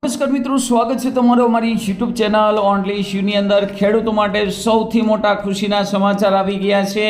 નમસ્કાર મિત્રો, સ્વાગત છે તમારું અમારી યુટ્યુબ ચેનલ ઓનલી ઇશ્યુની અંદર। ખેડૂતો માટે સૌથી મોટા ખુશીના સમાચાર આવી ગયા છે।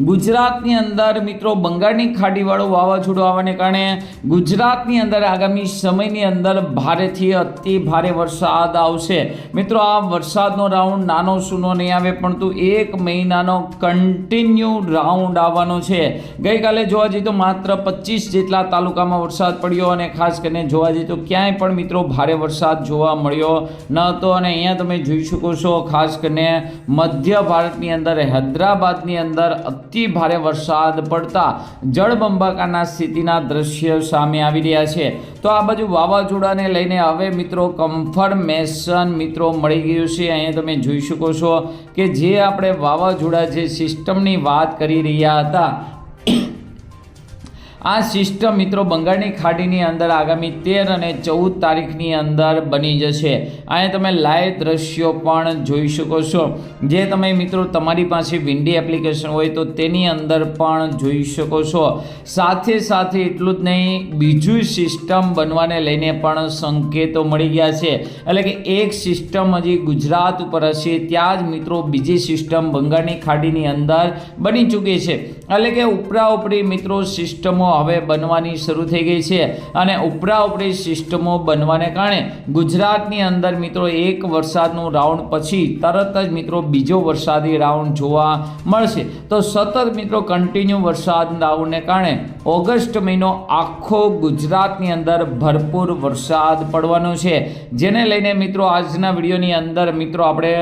ગુજરાતની અંદર મિત્રો બંગાળની ખાડીવાળું વાવાઝોડું આવવાને કારણે ગુજરાતની અંદર આગામી સમયની અંદર ભારેથી અતિ ભારે વરસાદ આવશે। મિત્રો આ વરસાદનો રાઉન્ડ નાનો સૂનો નહીં આવે, પરંતુ 1 મહિનાનો કન્ટિન્યુ રાઉન્ડ આવવાનો છે। ગઈકાલે જોવા જઈએ તો માત્ર 25 જેટલા તાલુકામાં વરસાદ પડ્યો અને ખાસ કરીને જોવા જઈએ તો ક્યાંય પણ મિત્રો ભારે વરસાદ જોવા મળ્યો ન હતો। અને અહીંયા તમે જોઈ શકો છો, ખાસ કરીને મધ્ય ભારતની અંદર હૈદરાબાદની અંદર અતિ ભારે વરસાદ પડતા જળબંબાકારના સ્થિતિના દ્રશ્ય સામે આવી રહ્યા છે। તો આ બાજુ વાવાઝોડાને લઈને હવે મિત્રો કન્ફર્મેશન મિત્રો મળી ગયું છે। અહીંયા તમે જોઈ શકો છો કે જે આપણે વાવાઝોડા જે સિસ્ટમની વાત કરી રહ્યા હતા, આ સિસ્ટમ મિત્રો બંગાળની ખાડીની અંદર આગામી 13 અને 14 તારીખની અંદર બની જશે। અહીંયા તમે લાઈવ દ્રશ્યો પણ જોઈ શકો છો, જે તમે મિત્રો તમારી પાસે વિન્ડી એપ્લિકેશન હોય તો તેની અંદર પણ જોઈ શકો છો। સાથે સાથે એટલું જ નહીં, બીજું સિસ્ટમ બનવાને લઈને પણ સંકેતો મળી ગયા છે। એટલે કે એક સિસ્ટમ હજી ગુજરાત ઉપર હશે, ત્યાં જ મિત્રો બીજી સિસ્ટમ બંગાળની ખાડીની અંદર બની ચૂકી છે। એટલે કે ઉપરા ઉપરી મિત્રો સિસ્ટમો હવે બનવાની શરૂ થઈ ગઈ છે અને ઉપરા ઉપરી સિસ્ટમો બનવાને કારણે ગુજરાતની અંદર મિત્રો એક વરસાદનું રાઉન્ડ પછી તરત જ મિત્રો બીજો વરસાદી રાઉન્ડ જોવા મળશે। તો સતત મિત્રો કન્ટિન્યુ વરસાદ રાઉન્ડને કારણે ઓગસ્ટ મહિનો આખો ગુજરાતની અંદર ભરપૂર વરસાદ પડવાનો છે, જેને લઈને મિત્રો આજના વિડીયોની અંદર મિત્રો આપણે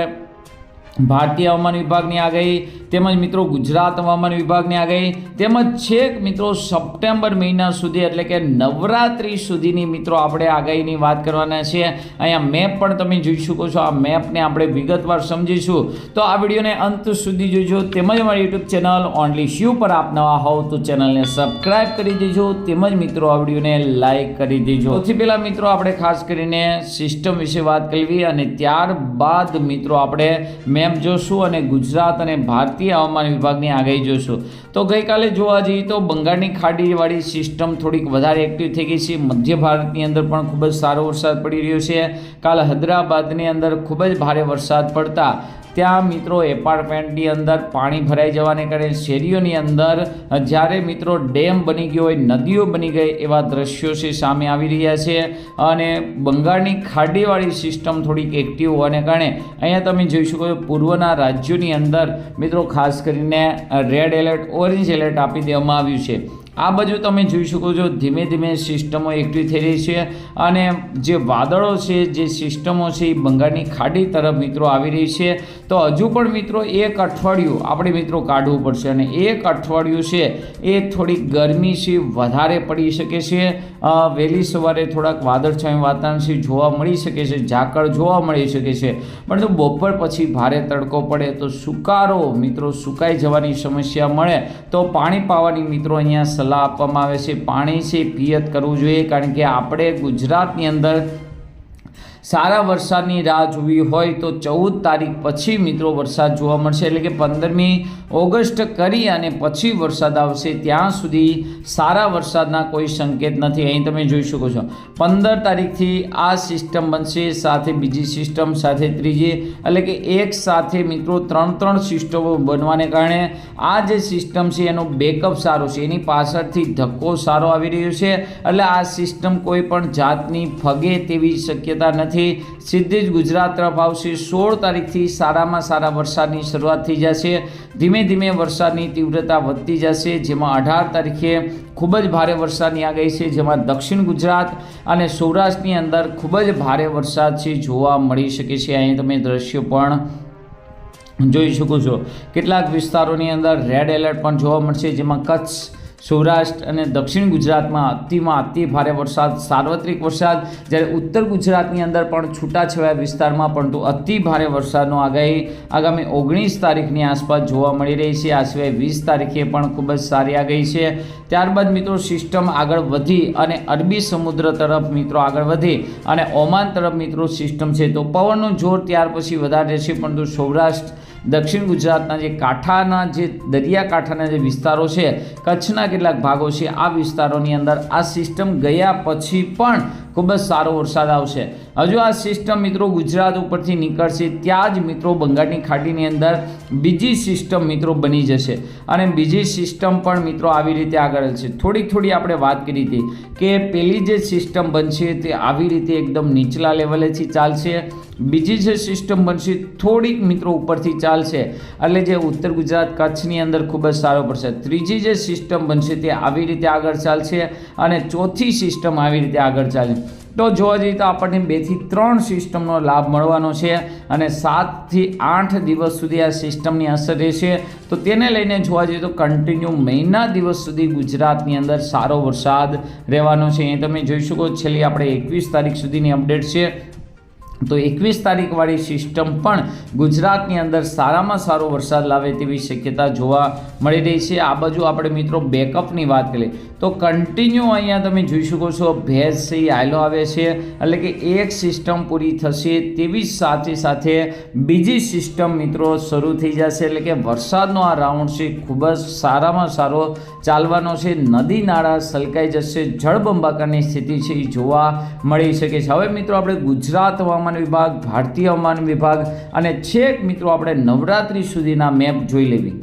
ભારતીય હવામાન વિભાગની આગાહી તેમજ મિત્રો ગુજરાત હવામાન વિભાગની આગાહી તેમજ છેક મિત્રો સપ્ટેમ્બર મહિના સુધી એટલે કે નવરાત્રિ સુધીની મિત્રો આપણે આગાહીની વાત કરવાના છે। અહીંયા મેપ પણ તમે જોઈ શકો છો, આ મેપને આપણે વિગતવાર સમજીશું। તો આ વિડીયોને અંત સુધી જોજો, તેમજ અમારી યુટ્યુબ ચેનલ ઓનલી શ્યુ પર આપ નવા હોવ તો ચેનલને સબસ્ક્રાઈબ કરી દેજો, તેમજ મિત્રો આ વિડીયોને લાઈક કરી દેજો। સૌથી પહેલાં મિત્રો આપણે ખાસ કરીને સિસ્ટમ વિશે વાત કરવી અને ત્યારબાદ મિત્રો આપણે મેપ જોશું અને ગુજરાત અને ભારતીય હવામાન વિભાગની આગાહી જોશું। તો ગઈકાલે જોવા જઈએ તો બંગાળની ખાડીવાળી સિસ્ટમ થોડીક વધારે એક્ટિવ થઈ ગઈ છે। મધ્ય ભારતની અંદર પણ ખૂબ જ સારો વરસાદ પડી રહ્યો છે। કાલે હૈદરાબાદની અંદર ખૂબ જ ભારે વરસાદ પડતા ત્યાં મિત્રો એપાર્ટમેન્ટની અંદર પાણી ભરાઈ જવાને કારણે શેરીઓની અંદર જ્યારે મિત્રો ડેમ બની ગયો હોય, નદીઓ બની ગઈ એવા દ્રશ્યો છે સામે આવી રહ્યા છે। અને બંગાળની ખાડીવાળી સિસ્ટમ થોડીક એક્ટિવ હોવાને કારણે અહીંયા તમે જોઈ શકો છો પૂર્વના રાજ્યોની અંદર મિત્રો ખાસ કરીને રેડ એલર્ટ, ઓરેન્જ એલર્ટ આપી દેવામાં આવ્યું છે। આ બાજુ તમે જોઈ શકો છો ધીમે ધીમે સિસ્ટમો એક્ટિવ થઈ રહી છે અને જે વાદળો છે, જે સિસ્ટમો છે એ બંગાળની ખાડી તરફ મિત્રો આવી રહી છે। તો હજુ પણ મિત્રો એક અઠવાડિયું આપણે મિત્રો કાઢવું પડશે અને એક અઠવાડિયું છે એ થોડીક ગરમી છે વધારે પડી શકે છે। વહેલી સવારે થોડાક વાદળછાયું વાતાવરણ જોવા મળી શકે છે, ઝાકળ જોવા મળી શકે છે, પરંતુ બપોર પછી ભારે તડકો પડે તો સુકારો મિત્રો સુકાઈ જવાની સમસ્યા મળે તો પાણી પાવાની મિત્રો અહીંયા સલાહ આપવામાં આવે છે। પાણી છે પિયત કરવું જોઈએ, કારણ કે આપણે ગુજરાતની અંદર સારા વરસાદની રાહ જોવી હોય તો 14 તારીખ પછી મિત્રો વરસાદ જોવા મળશે। એટલે કે 15મી ઓગસ્ટ કરી અને પછી વરસાદ આવશે, ત્યાં સુધી સારા વરસાદના કોઈ સંકેત નથી। અહીં તમે જોઈ શકો છો 15 તારીખથી આ સિસ્ટમ બનશે, સાથે બીજી સિસ્ટમ, સાથે ત્રીજી, એટલે કે એક સાથે મિત્રો 3 સિસ્ટમો બનવાને કારણે આ જે સિસ્ટમ છે એનો બેકઅપ સારો છે, એની પાછળથી ધક્કો સારો આવી રહ્યો છે। એટલે આ સિસ્ટમ કોઈ પણ જાતની ફગે તેવી શક્યતા નથી, સીધી જ ગુજરાત તરફ આવશે। 16 તારીખથી સારામાં સારા વરસાદની શરૂઆત થઈ જશે, ધીમે ધીમે વરસાદની તીવ્રતા વધતી જશે, જેમાં 18 તારીખે ખૂબ જ ભારે વરસાદની આગાહી છે, જેમાં દક્ષિણ ગુજરાત અને સૌરાષ્ટ્રની અંદર ખૂબ જ ભારે વરસાદ છે જોવા મળી શકે છે। અહીં તમે દ્રશ્યો પણ જોઈ શકો છો, કેટલાક વિસ્તારોની અંદર રેડ એલર્ટ પણ જોવા મળશે, જેમાં કચ્છ, સૌરાષ્ટ્ર અને દક્ષિણ ગુજરાતમાં અતિ ભારે વરસાદ, સાર્વત્રિક વરસાદ, જ્યારે ઉત્તર ગુજરાતની અંદર પણ છૂટાછવાયા વિસ્તારમાં પણ અતિ ભારે વરસાદનો આગાહી આગામી 19 તારીખની આસપાસ જોવા મળી રહી છે। આ સિવાય 20 તારીખે પણ ખૂબ જ સારી આગાહી છે। ત્યારબાદ મિત્રો સિસ્ટમ આગળ વધી અને અરબી સમુદ્ર તરફ મિત્રો આગળ વધી અને ઓમાન તરફ મિત્રો સિસ્ટમ છે, તો પવનનું જોર ત્યાર પછી વધારે રહેશે, પરંતુ સૌરાષ્ટ્ર, દક્ષિણ ગુજરાતના જે કાંઠાના જે દરિયાકાંઠાના જે વિસ્તારો છે, કચ્છના કેટલાક ભાગો છે, આ વિસ્તારોની અંદર આ સિસ્ટમ ગયા પછી પણ ખૂબ જ સારો વરસાદ આવશે. હજુ આ સિસ્ટમ મિત્રો ગુજરાત ઉપરથી નીકળશે ત્યાં જ મિત્રો બંગાળની ખાડીની અંદર બીજી સિસ્ટમ મિત્રો બની જશે અને બીજી સિસ્ટમ પણ મિત્રો આવી રીતે આગળ છે. થોડી આપણે વાત કરી હતી કે પેલી જે સિસ્ટમ બનશે તે આવી રીતે એકદમ નીચલા લેવલેથી ચાલશે, બીજી જે સિસ્ટમ બનશે થોડીક મિત્રો ઉપરથી ચાલશે એટલે જે ઉત્તર ગુજરાત કચ્છની અંદર ખૂબ જ સારો પડશે. ત્રીજી જે સિસ્ટમ બનશે તે આવી રીતે આગળ ચાલશે અને ચોથી સિસ્ટમ આવી રીતે આગળ ચાલે. તો જોવા જઈએ તો આપણને 2 થી 3 સિસ્ટમનો લાભ મળવાનો છે અને 7 થી 8 દિવસ સુધી આ સિસ્ટમની અસર રહેશે. તો તેને લઈને જોવા જઈએ તો કન્ટિન્યુ મહિના દિવસ સુધી ગુજરાતની અંદર સારો વરસાદ રહેવાનો છે. અહીં તમે જોઈ શકો છેલ્લી આપણે 21 તારીખ સુધીની અપડેટ છે. તો 21 તારીખવાળી સિસ્ટમ પણ ગુજરાતની અંદર સારામાં સારો વરસાદ લાવે તેવી શક્યતા જોવા મળી રહી છે. આ બાજુ આપણે મિત્રો બેકઅપની વાત કરીએ તો કન્ટિન્યુ અહીંયા તમે જોઈ શકો છો ભેજ છે એ આયલો આવે છે એટલે કે એક સિસ્ટમ પૂરી થશે તેવી સાથે બીજી સિસ્ટમ મિત્રો શરૂ થઈ જશે એટલે કે વરસાદનો આ રાઉન્ડ છે ખૂબ જ સારામાં સારો ચાલવાનો છે. નદી નાળા સલકાઈ જશે, જળબંબાકારની સ્થિતિ છે એ જોવા મળી શકે છે. હવે મિત્રો આપણે ગુજરાત હવામાન વિભાગ, ભારતીય હવામાન વિભાગ અને છેક મિત્રો આપણે નવરાત્રી સુધીના મેપ જોઈ લેવી.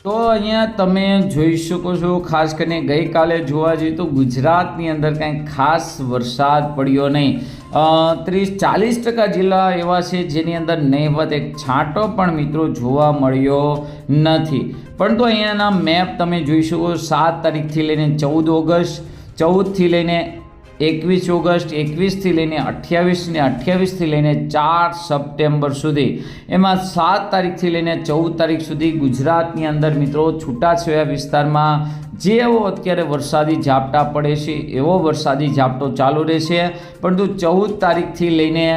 તો અહીંયા તમે જોઈ શકો છો ખાસ કરીને ગઈકાલે જોવા જઈએ તો ગુજરાતની અંદર કાંઈ ખાસ વરસાદ પડ્યો નહીં. 30-40% જિલ્લા એવા છે જેની અંદર નહીવત એક છાંટો પણ મિત્રો જોવા મળ્યો નથી. પરંતુ અહીંયાના મેપ તમે જોઈ શકો 7 તારીખથી લઈને 14 ઓગસ્ટ, 14થી લઈને 21 ઓગસ્ટ, 21થી લઈને 28 ને 28થી લઈને 4 સપ્ટેમ્બર સુધી, એમાં 7 તારીખથી લઈને 14 તારીખ સુધી ગુજરાતની અંદર મિત્રો છૂટાછવાયા વિસ્તારમાં જેવો અત્યારે વરસાદી ઝાપટા પડે છે એવો વરસાદી ઝાપટો ચાલુ રહેશે. પરંતુ 14 તારીખથી લઈને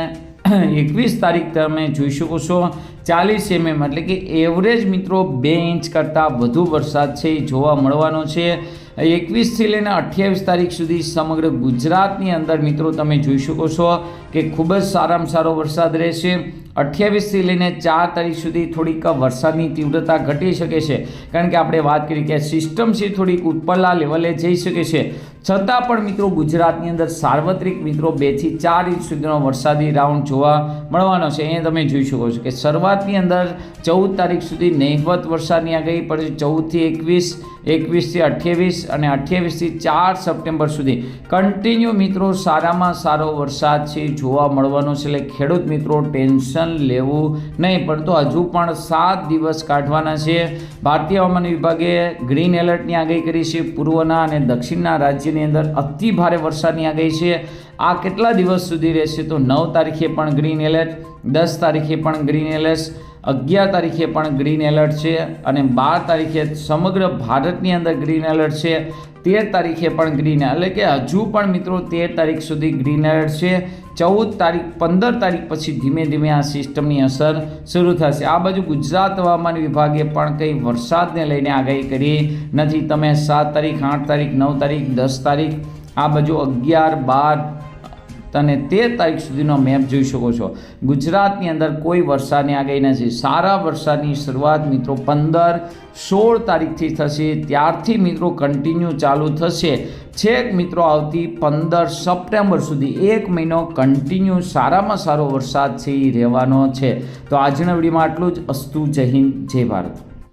21 તારીખ તમે જોઈ શકો છો 40 mm એટલે કે એવરેજ મિત્રો 2 ઇંચ કરતાં વધુ વરસાદ છે એ જોવા મળવાનો છે. 21થી લઈને 28 તારીખ સુધી સમગ્ર ગુજરાતની અંદર મિત્રો તમે જોઈ શકો છો કે ખૂબ જ સારામાં સારો વરસાદ રહેશે. 28થી લઈને 4 તારીખ સુધી થોડીક વરસાદની તીવ્રતા ઘટી શકે છે કારણ કે આપણે વાત કરી કે સિસ્ટમ છે થોડીક ઉપરના લેવલે જઈ શકે છે. છતાં પણ મિત્રો ગુજરાતની અંદર સાર્વત્રિક મિત્રો 2 થી 4 ઇંચ સુધીનો વરસાદી રાઉન્ડ જોવા મળવાનો છે. અહીંયા તમે જોઈ શકો છો કે શરૂઆતની અંદર 14 તારીખ સુધી નહીવત વરસાદની આગાહી પડશે. 14થી 21, 21થી 28 અને 28થી 4 સપ્ટેમ્બર સુધી કન્ટિન્યુ મિત્રો સારામાં સારો વરસાદ છે જોવા મળવાનો છે. એટલે ખેડૂત મિત્રો ટેન્શન લેવું નહીં, પરંતુ હજુ પણ 7 દિવસ કાઢવાના છે. ભારતીય હવામાન વિભાગે ગ્રીન એલર્ટની આગાહી કરી છે. પૂર્વના અને દક્ષિણના રાજ્યની અંદર અતિ ભારે વરસાદની આગાહી છે. આ કેટલા દિવસ સુધી રહેશે તો 9 તારીખે પણ ગ્રીન એલર્ટ, 10 તારીખે પણ ગ્રીન એલર્ટ, 11 તારીખે પણ ગ્રીન એલર્ટ છે અને 12 તારીખે સમગ્ર ભારતની અંદર ગ્રીન એલર્ટ છે. 13 તારીખે પણ ગ્રીન એટલે કે હજુ પણ મિત્રો 13 તારીખ સુધી ગ્રીન એલર્ટ છે. 14 તારીખ 15 તારીખ પછી ધીમે ધીમે આ સિસ્ટમની અસર શરૂ થશે. આ બાજુ ગુજરાત હવામાન વિભાગે પણ કંઈ વરસાદને લઈને આગાહી કરી નથી. તમે 7 તારીખ, 8 તારીખ, 9 તારીખ, 10 તારીખ, આ બાજુ 11, 12 અને 13 તારીખ સુધીનો મેપ જોઈ શકો છો. ગુજરાતની અંદર કોઈ વરસાદની આગાહી નથી. સારા વરસાદની શરૂઆત મિત્રો 15-16 તારીખથી થશે. ત્યારથી મિત્રો કન્ટિન્યુ ચાલુ થશે છેક મિત્રો આવતી 15 સપ્ટેમ્બર સુધી 1 મહિનો કન્ટિન્યુ સારામાં સારો વરસાદ છે એ રહેવાનો છે. તો આજના વિડીયોમાં આટલું જ. અસ્તુ. જય હિન્દ, જય ભારત.